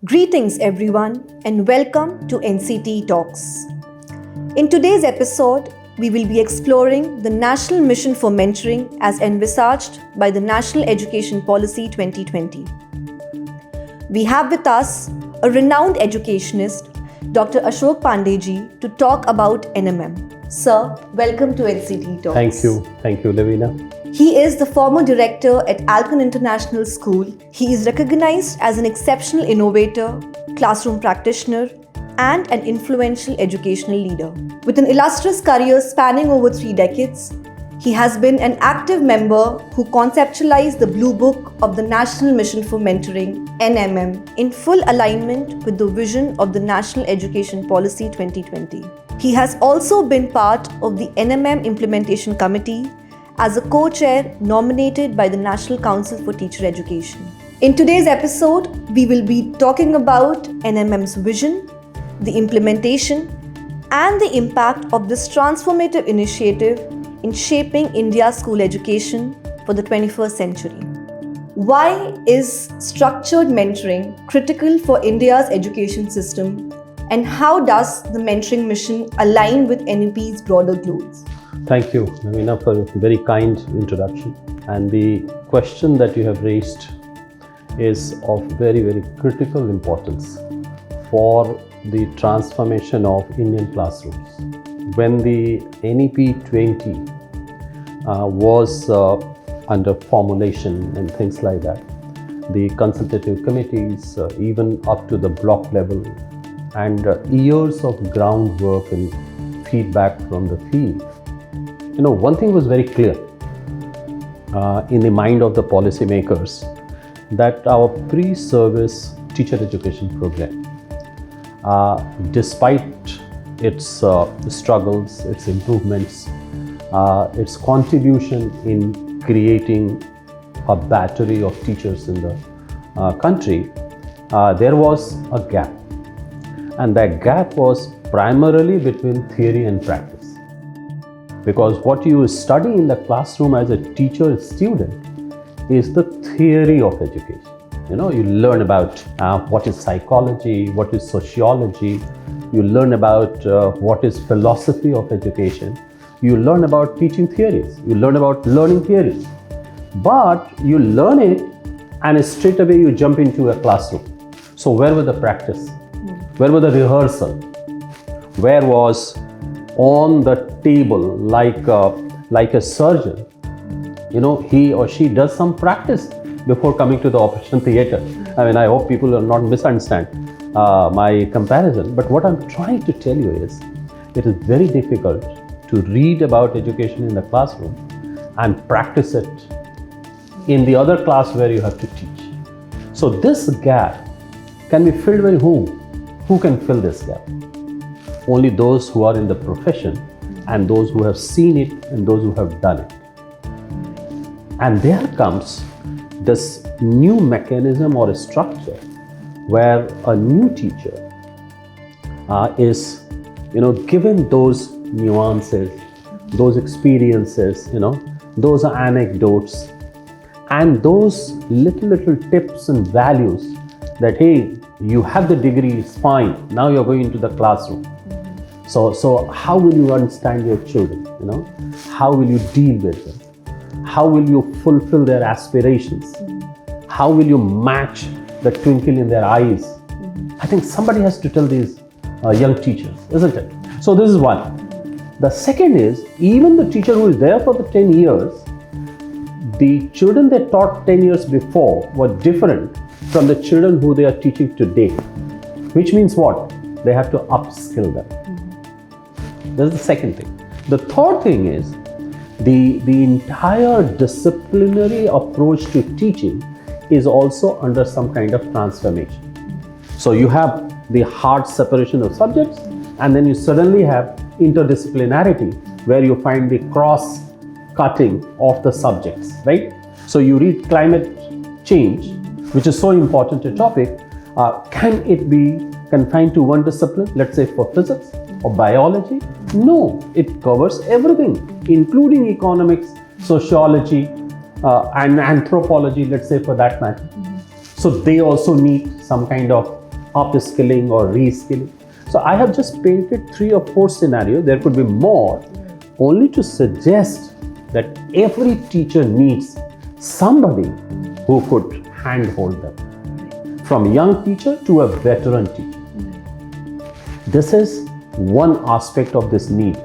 Greetings everyone and welcome to NCTE Talks. In today's episode, we will be exploring the National Mission for Mentoring as envisaged by the National Education Policy 2020. We have with us a renowned educationist, Dr. Ashok Pandey ji, to talk about NMM. Sir, welcome to NCTE Talks. Thank you, Lavina. He is the former director at Alcon International School. He is recognized as an exceptional innovator, classroom practitioner, and an influential educational leader. With an illustrious career spanning over 3 decades, he has been an active member who conceptualized the Bluebook of the National Mission for Mentoring, NMM, in full alignment with the vision of the National Education Policy 2020. He has also been part of the NMM Implementation Committee as a co-chair nominated by the National Council for Teacher Education. In today's episode, we will be talking about NMM's vision, the implementation, and the impact of this transformative initiative in shaping India's school education for the 21st century. Why is structured mentoring critical for India's education system, and how does the mentoring mission align with NEP's broader goals? Thank you, Lavina, for a very kind introduction. And the question that you have raised is of very, very critical importance for the transformation of Indian classrooms. When the NEP 20 was under formulation and things like that, the consultative committees, even up to the block level, and years of groundwork and feedback from the field, one thing was very clear in the mind of the policymakers, that our pre-service teacher education program, despite its struggles, its improvements, its contribution in creating a battery of teachers in the country, there was a gap. And that gap was primarily between theory and practice. Because what you study in the classroom as a teacher student is the theory of education. You learn about what is psychology, what is sociology, you learn about what is philosophy of education, you learn about teaching theories, you learn about learning theories. But you learn it and straight away you jump into a classroom. So where was the practice? Where was the rehearsal? Where was on the table like a surgeon, he or she does some practice before coming to the operation theater. I hope people will not misunderstand my comparison, but what I'm trying to tell you is it is very difficult to read about education in the classroom and practice it in the other class where you have to teach. So this gap can be filled by whom? Who can fill this gap? Only those who are in the profession and those who have seen it and those who have done it. And there comes this new mechanism or a structure where a new teacher is given those nuances, those experiences, those anecdotes, and those little tips and values that, hey, you have the degree, it's fine, now you're going into the classroom. So how will you understand your children? How will you deal with them? How will you fulfill their aspirations? How will you match the twinkle in their eyes? I think somebody has to tell these young teachers, isn't it? So this is one. The second is, even the teacher who is there for the 10 years, the children they taught 10 years before were different from the children who they are teaching today. Which means what? They have to upskill them. That's the second thing. The third thing is the entire disciplinary approach to teaching is also under some kind of transformation. So you have the hard separation of subjects, and then you suddenly have interdisciplinarity where you find the cross-cutting of the subjects, right? So you read climate change, which is so important a topic. Can it be confined to one discipline, let's say for physics or biology? No, it covers everything, including economics, sociology, and anthropology, let's say for that matter. So they also need some kind of upskilling or reskilling. So I have just painted 3 or 4 scenarios. There could be more, only to suggest that every teacher needs somebody who could handhold them, from a young teacher to a veteran teacher. This is one aspect of this need.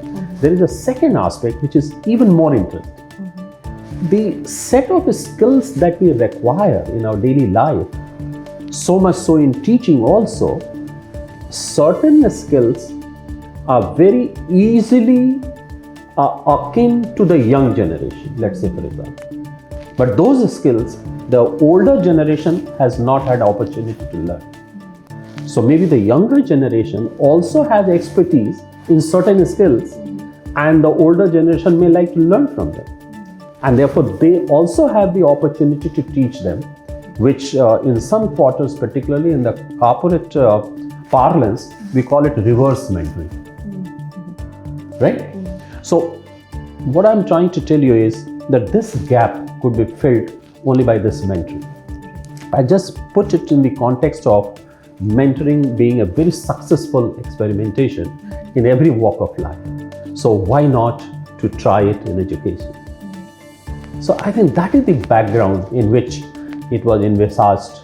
There is a second aspect which is even more interesting. The set of skills that we require in our daily life, so much so in teaching also, certain skills are very easily akin to the young generation, let's say for example. But those skills, the older generation has not had opportunity to learn. So maybe the younger generation also has expertise in certain skills, and the older generation may like to learn from them. And therefore, they also have the opportunity to teach them, which in some quarters, particularly in the corporate parlance, we call it reverse mentoring. Right? So, what I'm trying to tell you is that this gap could be filled only by this mentoring. I just put it in the context of mentoring being a very successful experimentation in every walk of life. So why not to try it in education? So I think that is the background in which it was envisaged,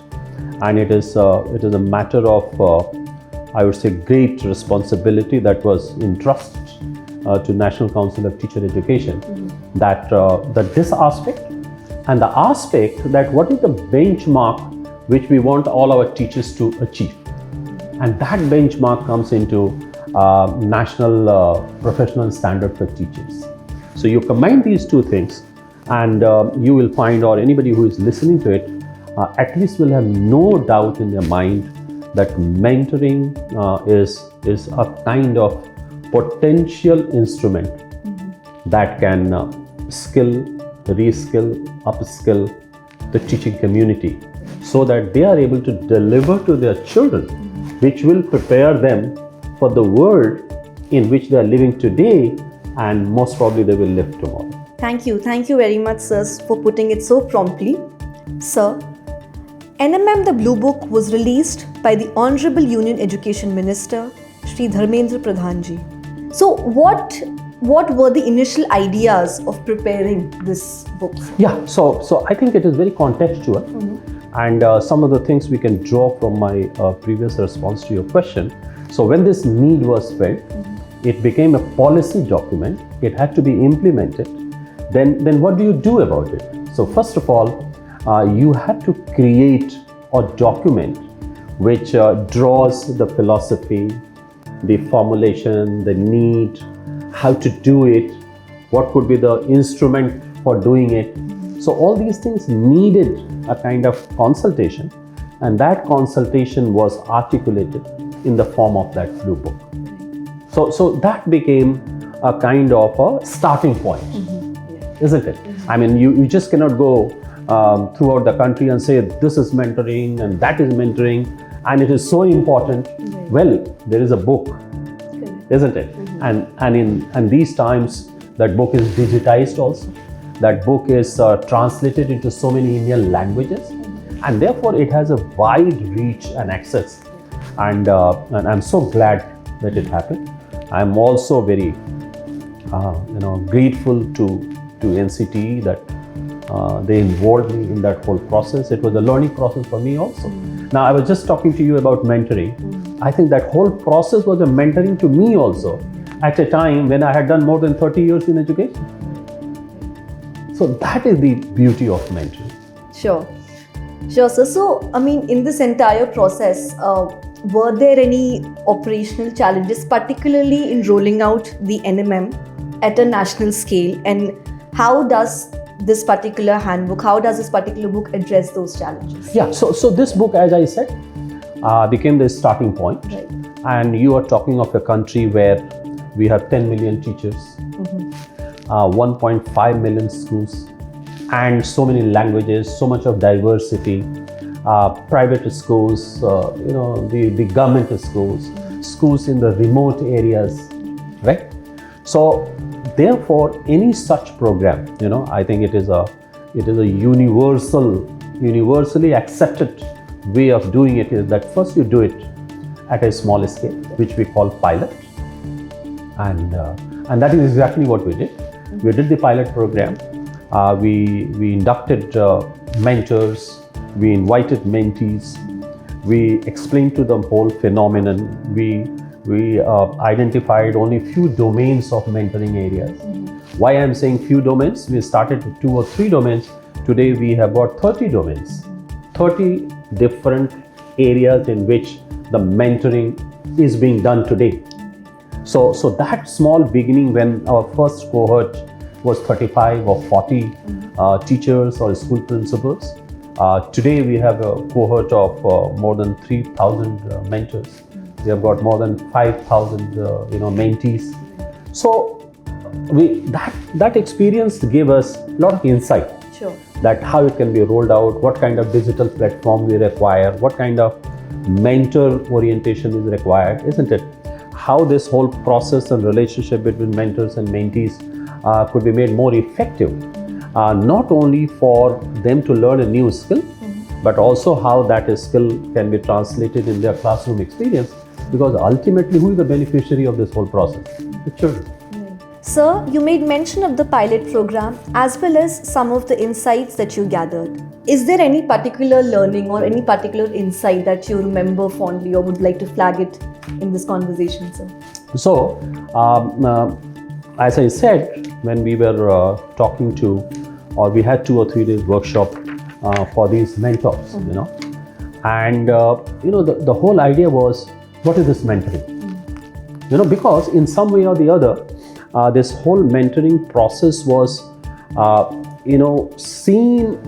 and it is a matter of I would say great responsibility that was entrusted to National Council of Teacher Education, that this aspect and the aspect that what is the benchmark which we want all our teachers to achieve, and that benchmark comes into national professional standard for teachers. So you combine these two things, and you will find, or anybody who is listening to it, at least will have no doubt in their mind that mentoring is a kind of potential instrument that can skill, reskill, upskill the teaching community, so that they are able to deliver to their children, which will prepare them for the world in which they are living today, and most probably they will live tomorrow. Thank you very much, sir, for putting it so promptly. Sir, NMM the Bluebook was released by the Honorable Union Education Minister, Shri Dharmendra Pradhanji. So what were the initial ideas of preparing this book? Yeah, so I think it is very contextual, and some of the things we can draw from my previous response to your question. So when this need was felt, it became a policy document. It had to be implemented. Then what do you do about it? So first of all, you had to create a document which draws the philosophy, the formulation, the need, how to do it, what could be the instrument for doing it. So all these things needed a kind of consultation, and that consultation was articulated in the form of that blue book. So that became a kind of a starting point, isn't it? I mean, you just cannot go throughout the country and say this is mentoring and that is mentoring and it is so important. Well, there is a book, isn't it? And in these times, that book is digitized also. That book is translated into so many Indian languages, and therefore it has a wide reach and access. And I'm so glad that it happened. I'm also very grateful to NCTE that they involved me in that whole process. It was a learning process for me also. Now, I was just talking to you about mentoring. I think that whole process was a mentoring to me also, at a time when I had done more than 30 years in education. So that is the beauty of mentoring. Sure, sir. So, I mean, in this entire process, were there any operational challenges, particularly in rolling out the NMM at a national scale? And how does this particular handbook, how does this particular book address those challenges? Yeah, so this book, as I said, became the starting point. Right. And you are talking of a country where we have 10 million teachers, 1.5 million schools, and so many languages, so much of diversity, private schools, the government schools, schools in the remote areas, right? So therefore, any such program, I think it is a universally accepted way of doing it, is that first you do it at a small scale, which we call pilot. And that is exactly what we did. We did the pilot program. We inducted mentors. We invited mentees. We explained to them whole phenomenon. We identified only few domains of mentoring areas. Why I'm saying few domains? We started with 2 or 3 domains. Today we have got 30 domains, 30 different areas in which the mentoring is being done today. So that small beginning, when our first cohort was 35 or 40 teachers or school principals, today we have a cohort of more than 3,000 mentors. We have got more than 5,000 mentees. So that experience gave us a lot of insight. Sure. That how it can be rolled out, what kind of digital platform we require, what kind of mentor orientation is required, isn't it? How this whole process and relationship between mentors and mentees could be made more effective, not only for them to learn a new skill, but also how that skill can be translated in their classroom experience, because ultimately who is the beneficiary of this whole process? The children. Sir, you made mention of the pilot program as well as some of the insights that you gathered. Is there any particular learning or any particular insight that you remember fondly or would like to flag it in this conversation, sir? So, as I said, when we were talking to, or we had 2 or 3 days workshop for these mentors, and the whole idea was, what is this mentoring? Because in some way or the other, this whole mentoring process was, seen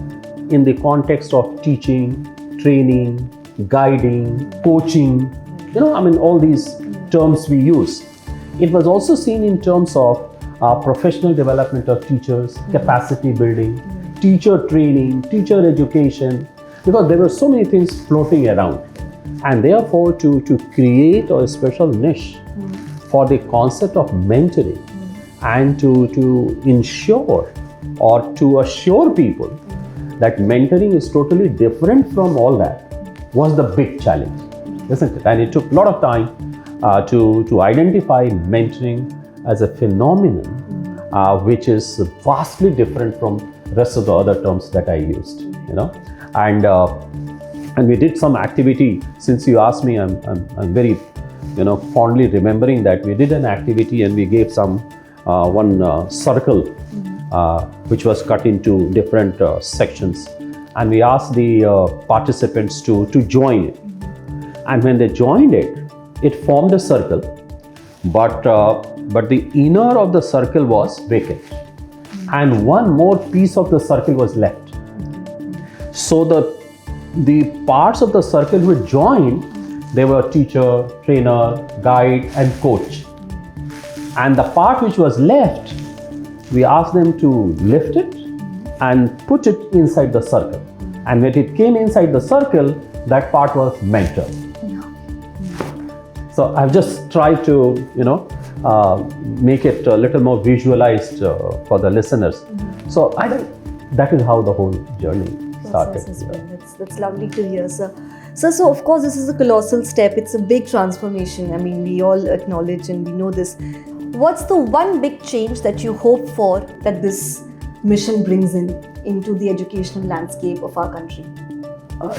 in the context of teaching, training, guiding, coaching, all these terms we use. It was also seen in terms of professional development of teachers, capacity building, teacher training, teacher education, because there were so many things floating around. And therefore, to create a special niche for the concept of mentoring, and to ensure or to assure people that mentoring is totally different from all that was the big challenge, isn't it? And it took a lot of time to identify mentoring as a phenomenon which is vastly different from rest of the other terms that I used, and we did some activity. Since you asked me, I'm very fondly remembering that we did an activity and we gave some one circle which was cut into different sections, and we asked the participants to join it. And when they joined it, it formed a circle, but the inner of the circle was vacant, and one more piece of the circle was left. So the parts of the circle which joined, they were teacher, trainer, guide, and coach. And the part which was left, we asked them to lift it and put it inside the circle. And when it came inside the circle, that part was mentor. So I've just tried to, make it a little more visualized for the listeners. So I think that is how the whole journey started. That's lovely to hear, sir. So of course, this is a colossal step. It's a big transformation. I mean, we all acknowledge and we know this. What's the one big change that you hope for that this mission brings into the educational landscape of our country?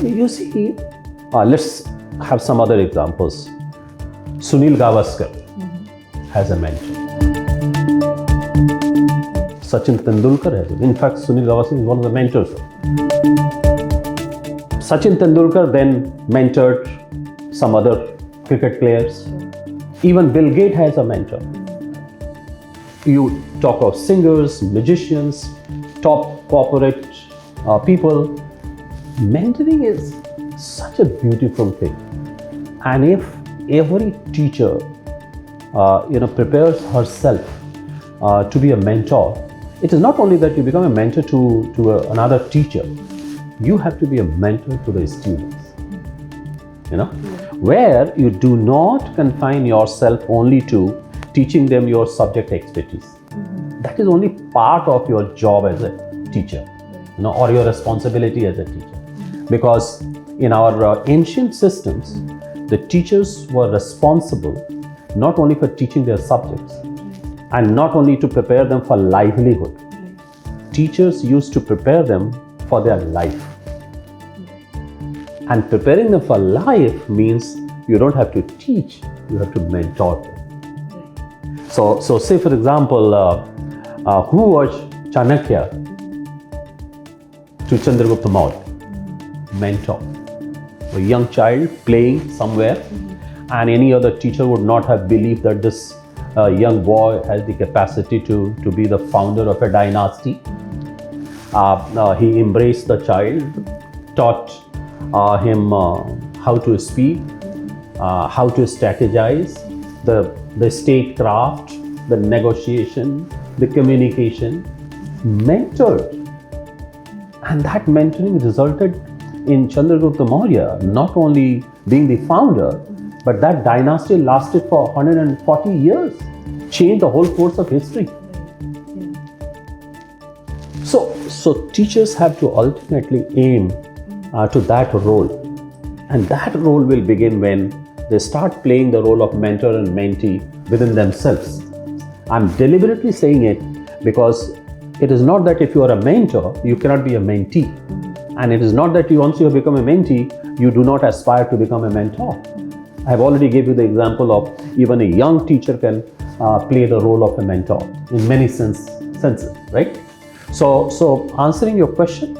You see, let's have some other examples. Sunil Gavaskar has a mentor. Sachin Tendulkar has it. In fact, Sunil Gavaskar is one of the mentors. Sachin Tendulkar then mentored some other cricket players. Even Bill Gates has a mentor. You talk of singers, magicians, top corporate people. Mentoring is such a beautiful thing. And if every teacher prepares herself to be a mentor, it is not only that you become a mentor to another teacher, you have to be a mentor to the students, where you do not confine yourself only to teaching them your subject expertise. That is only part of your job as a teacher, or your responsibility as a teacher. Because in our ancient systems, the teachers were responsible not only for teaching their subjects and not only to prepare them for livelihood. Teachers used to prepare them for their life. And preparing them for life means you don't have to teach, you have to mentor them. So say for example, who was Chanakya to Chandragupta Maurya? Mentor. A young child playing somewhere, and any other teacher would not have believed that this young boy has the capacity to be the founder of a dynasty. He embraced the child, taught him how to speak, how to strategize, the statecraft, the negotiation, the communication, mentored. And that mentoring resulted in Chandragupta Maurya not only being the founder, but that dynasty lasted for 140 years, changed the whole course of history. So teachers have to ultimately aim to that role. And that role will begin when they start playing the role of mentor and mentee within themselves. I'm deliberately saying it because it is not that if you are a mentor, you cannot be a mentee. And it is not that once you have become a mentee, you do not aspire to become a mentor. I have already gave you the example of even a young teacher can play the role of a mentor in many senses, right? So answering your question,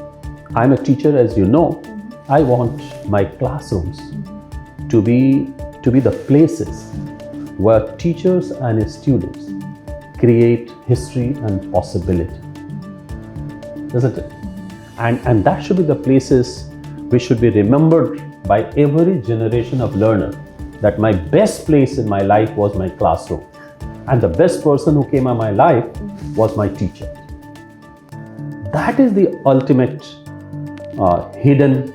I'm a teacher, as you know. I want my classrooms to be the places where teachers and students create history and possibility, isn't it? And that should be the places which should be remembered by every generation of learner, that my best place in my life was my classroom, and the best person who came in my life was my teacher. That is the ultimate hidden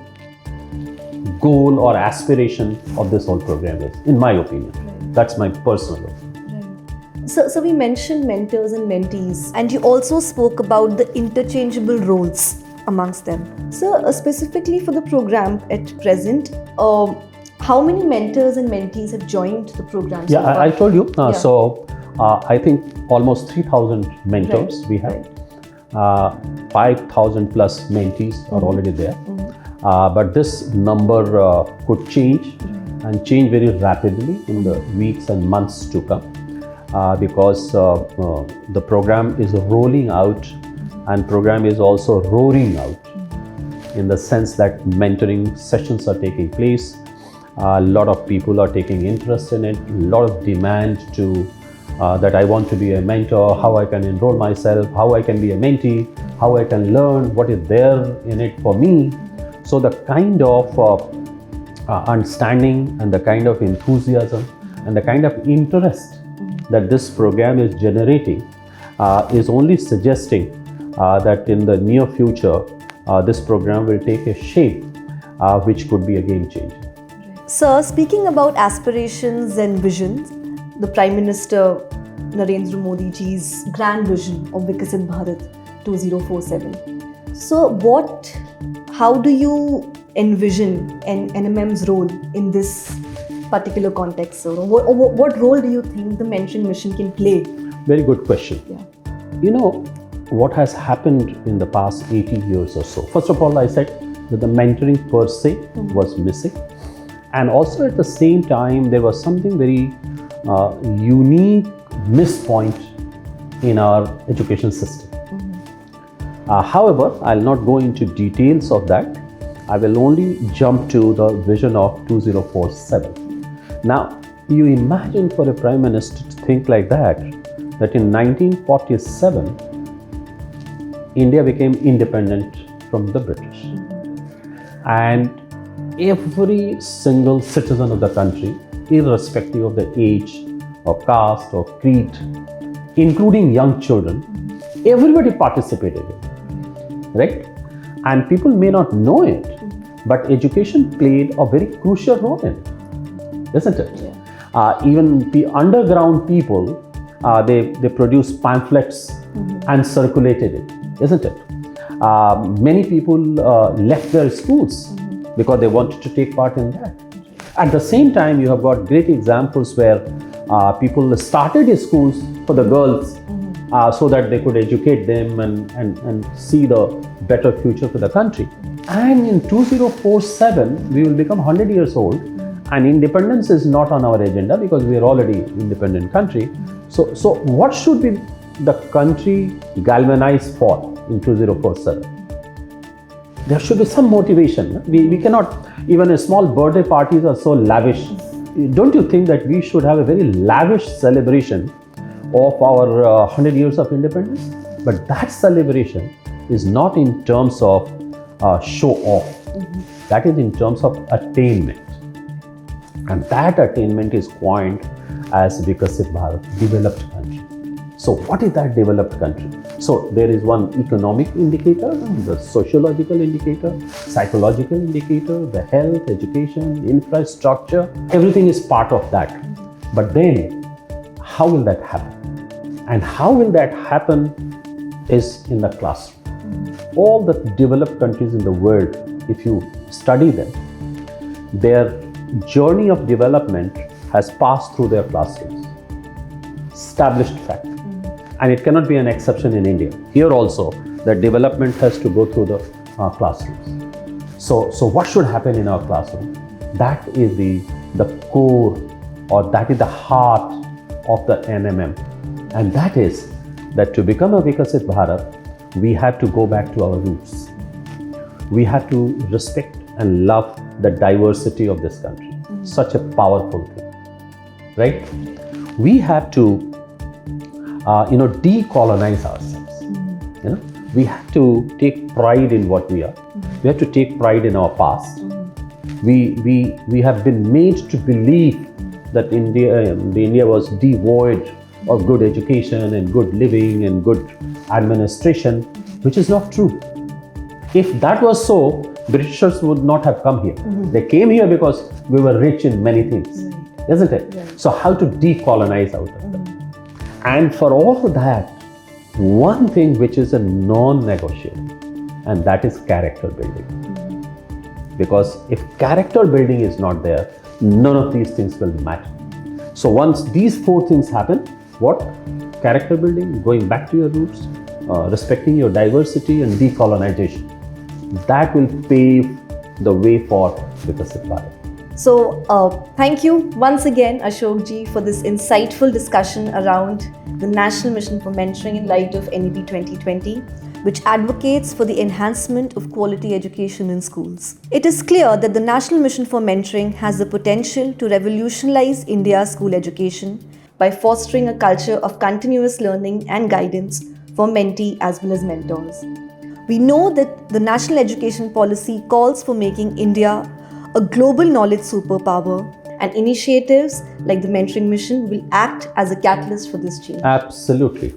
goal or aspiration of this whole program is, in my opinion. That's my personal opinion. So we mentioned mentors and mentees, and you also spoke about the interchangeable roles amongst them. So specifically for the program at present, how many mentors and mentees have joined the program? Yeah, I told you. So I think almost 3,000 mentors we have. 5,000 plus mentees are already there. But this number could change and change very rapidly in the weeks and months to come because the program is rolling out, and program is also roaring out in the sense that mentoring sessions are taking place. A lot of people are taking interest in it, a lot of demand to that I want to be a mentor, how I can enroll myself, how I can be a mentee, how I can learn, what is there in it for me. So the kind of understanding and the kind of enthusiasm and the kind of interest that this program is generating is only suggesting that in the near future, this program will take a shape which could be a game changer. Sir, speaking about aspirations and visions, the Prime Minister Narendra Modi ji's grand vision of Viksit Bharat 2047. So how do you envision an NMM's role in this particular context, sir? What role do you think the mentioned mission can play? Very good question. Yeah. You know, what has happened in the past 80 years or so? First of all, I said that the mentoring per se was missing. And also at the same time, there was something very unique miss point in our education system. However, I'll not go into details of that. I will only jump to the vision of 2047. Now, you imagine for a Prime Minister to think like that in 1947, India became independent from the British. And every single citizen of the country, irrespective of the age or caste or creed, including young children, everybody participated in it, right? And people may not know it, but education played a very crucial role in it, isn't it? Yeah. Even the underground people, they produced pamphlets and circulated it, isn't it? Many people left their schools because they wanted to take part in that. At the same time, you have got great examples where people started schools for the girls so that they could educate them and see the better future for the country. And in 2047, we will become 100 years old, and independence is not on our agenda because we are already an independent country. So what should be the country galvanized for in 2047? There should be some motivation. We cannot, even a small birthday parties are so lavish. Don't you think that we should have a very lavish celebration of our 100 years of independence? But that celebration is not in terms of show off. That is in terms of attainment. And that attainment is coined as Viksit Bharat, developed country. So what is that developed country? So there is one economic indicator, the sociological indicator, psychological indicator, the health, education, infrastructure, everything is part of that. But then how will that happen? And how will that happen is in the classroom. All the developed countries in the world, if you study them, their journey of development has passed through their classrooms. Established fact. And it cannot be an exception in India. Here also, the development has to go through the classrooms. So what should happen in our classroom? That is the core, or that is the heart of the NMM. And that is that to become a Viksit Bharat, we have to go back to our roots. We have to respect and love the diversity of this country. Such a powerful thing, right? We have to decolonize ourselves. We have to take pride in what we are. We have to take pride in our past. We have been made to believe that India was devoid of good education and good living and good administration, which is not true. If that was so, Britishers would not have come here. They came here because we were rich in many things, isn't it? So how to decolonize out of that? And for all that, one thing which is a non-negotiable, and that is character building. Because if character building is not there, none of these things will matter. So once these four things happen, what? Character building, going back to your roots, respecting your diversity, and decolonization. That will pave the way for Viksit Bharat. So, thank you once again, Ashok ji, for this insightful discussion around the National Mission for Mentoring in light of NEP 2020, which advocates for the enhancement of quality education in schools. It is clear that the National Mission for Mentoring has the potential to revolutionize India's school education by fostering a culture of continuous learning and guidance for mentee as well as mentors. We know that the National Education Policy calls for making India a global knowledge superpower, and initiatives like the Mentoring Mission will act as a catalyst for this change. Absolutely.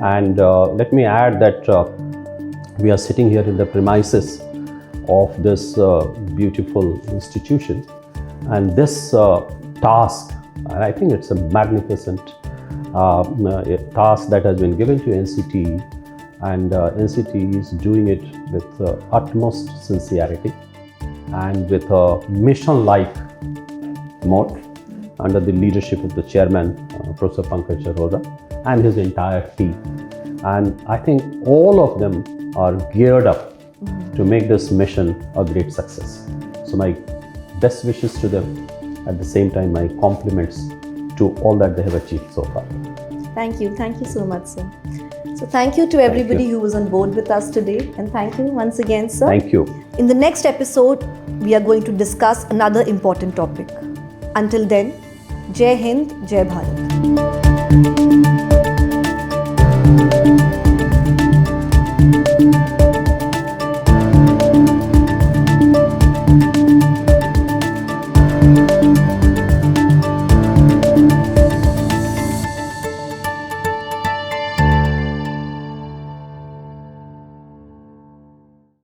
And let me add that we are sitting here in the premises of this beautiful institution, and this task, and I think it's a magnificent task that has been given to NCTE, and NCTE is doing it with utmost sincerity and with a mission-like mode under the leadership of the chairman, Professor Pankaj Arora, and his entire team. And I think all of them are geared up to make this mission a great success. So my best wishes to them, at the same time my compliments to all that they have achieved so far. Thank you so much, sir. So thank you to everybody who was on board with us today, and thank you once again, sir. Thank you. In the next episode, we are going to discuss another important topic. Until then, Jai Hind, Jai Bharat.